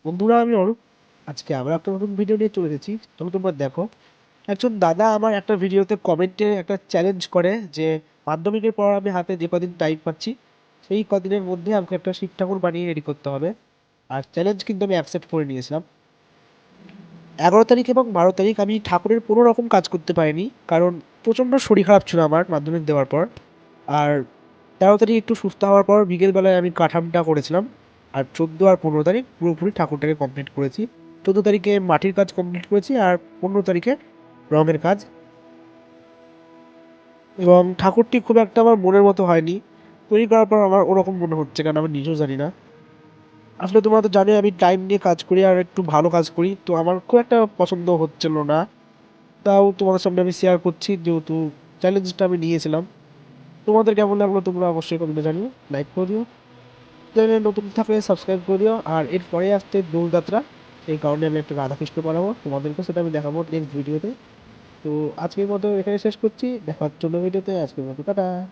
বন্ধুরা, আমি অরূপ। আজকে আবার একটা নতুন ভিডিও নিয়ে চলে এসেছি। তবে তোমরা দেখো, একজন দাদা আমার একটা ভিডিওতে কমেন্টে একটা চ্যালেঞ্জ করে যে মাধ্যমিকের পর আমি হাতে যে কদিন টাইম পাচ্ছি সেই কদিনের মধ্যে আমাকে একটা শিব ঠাকুর বানিয়ে রেডি করতে হবে। আর চ্যালেঞ্জ কিন্তু আমি অ্যাকসেপ্ট করে নিয়েছিলাম। 11 তারিখ এবং 12 তারিখ আমি ঠাকুরের কোনো রকম কাজ করতে পারিনি, কারণ প্রচণ্ড শরীর খারাপ ছিল আমার মাধ্যমিক দেওয়ার পর। আর 13 তারিখ একটু সুস্থ হওয়ার পর বিকেলবেলায় আমি কাঠামটা করেছিলাম। আর 14 আর 15 তারিখ পুরোপুরি ঠাকুরটাকে কমপ্লিট করেছি। 14 তারিখে মাটির কাজ কমপ্লিট করেছি, আর 15 তারিখে রঙের কাজ। এবং ঠাকুরটি খুব একটা আমার মনের মতো হয়নি। তৈরি করার পর আমার ওরকম মনে হচ্ছে, কারণ আমি নিজেও জানি না। আসলে তোমরা তো জানোই আমি টাইম নিয়ে কাজ করি আর একটু ভালো কাজ করি, তো আমার খুব একটা পছন্দ হচ্ছিল না। তাও তোমাদের সামনে আমি শেয়ার করছি, যেহেতু চ্যালেঞ্জটা আমি নিয়েছিলাম। তোমাদের কেমন লাগলো তোমরা অবশ্যই কমেন্টে জানিও, লাইক করে দিও। চ্যানেলে নতুন থাকলে সাবস্ক্রাইব করে দিও। আর এরপরে আসছে দোলযাত্রা, সেই কারণে আমি একটা রাধাকৃষ্ণ বানাবো, তোমাদেরকে সেটা আমি দেখাবো নেক্সট ভিডিওতে। তো আজকের মতো এখানে শেষ করছি, দেখা হচ্ছে অন্য ভিডিওতে। আজকের মতো টাটা।